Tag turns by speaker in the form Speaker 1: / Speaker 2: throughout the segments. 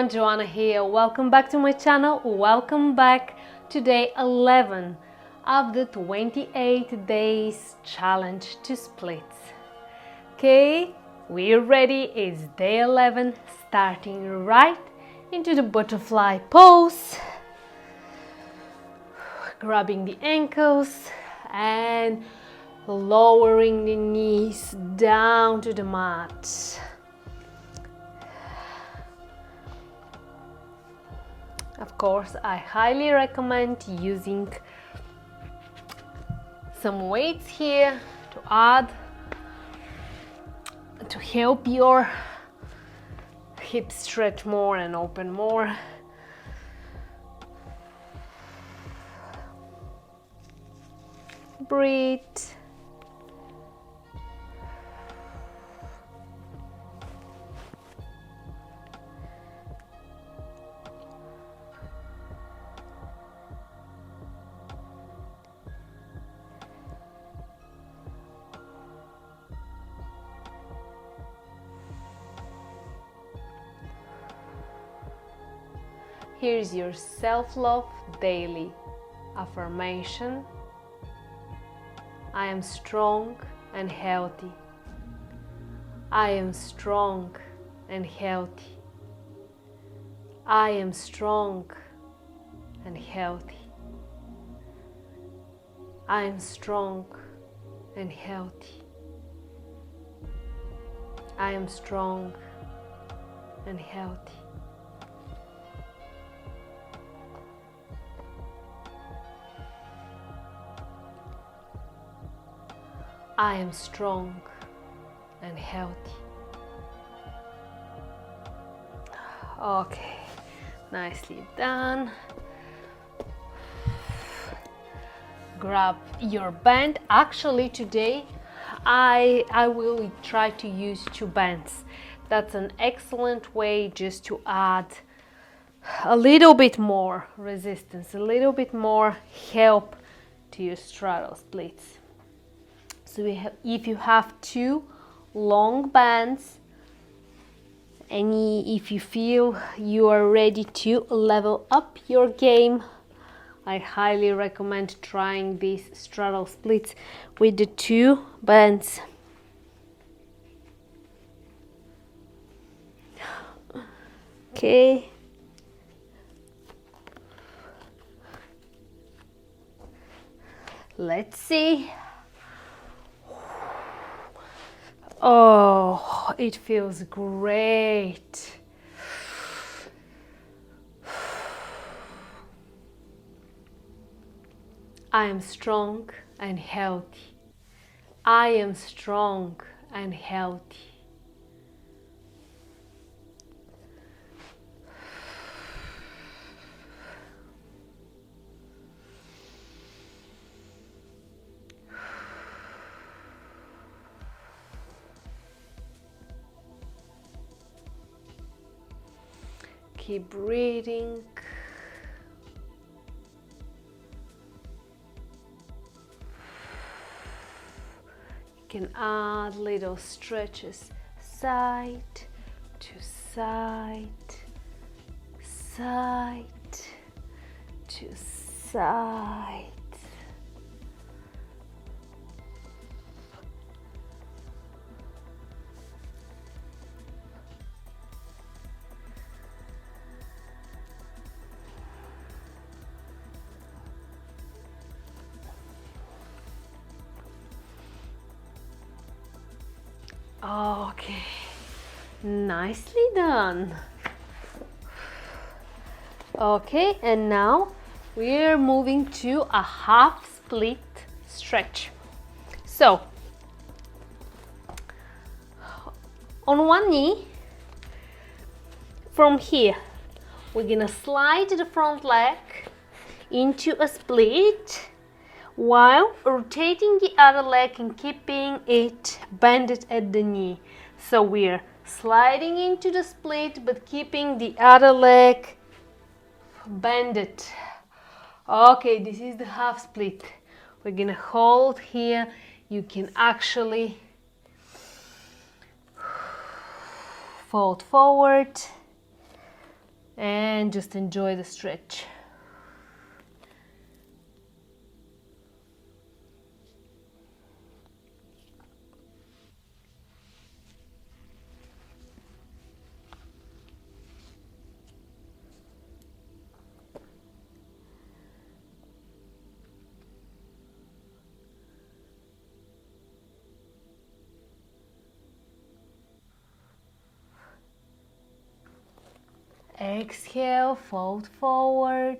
Speaker 1: everyone, Joanna here. Welcome back to my channel. Welcome back to day 11 of the 28 days challenge to splits. Okay, we're ready. It's day 11, starting right into the butterfly pose. Grabbing the ankles and lowering the knees down to the mat. Of course, I highly recommend using some weights here to add, to help your hips stretch more and open more. Breathe. Here's your self-love daily affirmation. I am strong and healthy. I am strong and healthy. I am strong and healthy. I am strong and healthy. I am strong and healthy. I am strong and healthy. Okay, nicely done. Grab your band. Actually today I will try to use 2 bands. That's an excellent way just to add a little bit more resistance, a little bit more help to your straddle splits. So if you have 2 long bands, and if you feel you are ready to level up your game, I highly recommend trying these straddle splits with the 2 bands. Okay. Let's see. Oh, it feels great. I am strong and healthy. I am strong and healthy. Keep breathing. You can add little stretches side to side, side to side. Okay, nicely done. Okay, and now we're moving to a half split stretch. So, on one knee, from here, we're gonna slide the front leg into a split, while rotating the other leg and keeping it bended at the knee. So we're sliding into the split but keeping the other leg bended. Okay, this is the half split. We're gonna hold here. You can actually fold forward and just enjoy the stretch. Exhale, fold forward.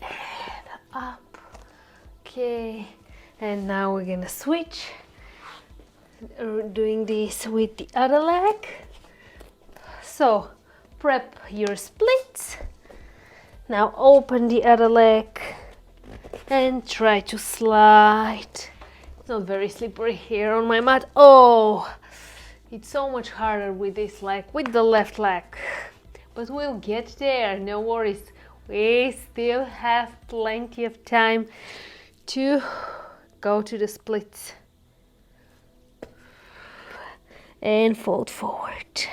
Speaker 1: And up. Okay, and now we're gonna switch. Doing this with the other leg. So, prep your splits. Now open the other leg and try to slide. It's not very slippery here on my mat. Oh, it's so much harder with this leg, with the left leg. But we'll get there, no worries. We still have plenty of time to go to the splits. And fold forward.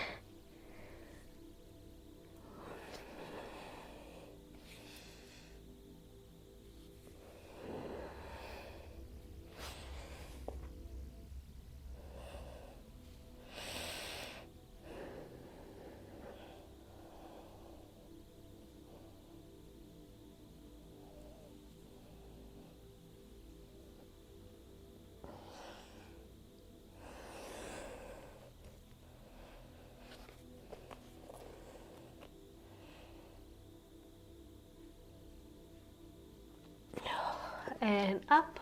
Speaker 1: And up,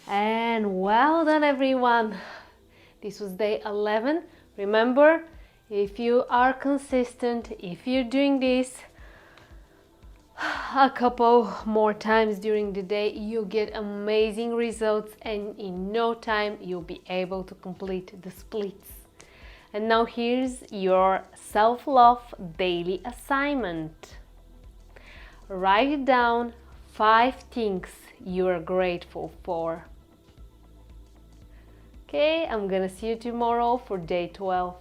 Speaker 1: and well done everyone. This was day 11. Remember, if you are consistent, if you're doing this a couple more times during the day, you get amazing results, and in no time you'll be able to complete the splits. And now here's your self-love daily assignment. Write down 5 things you are grateful for. Okay, I'm gonna see you tomorrow for day 12.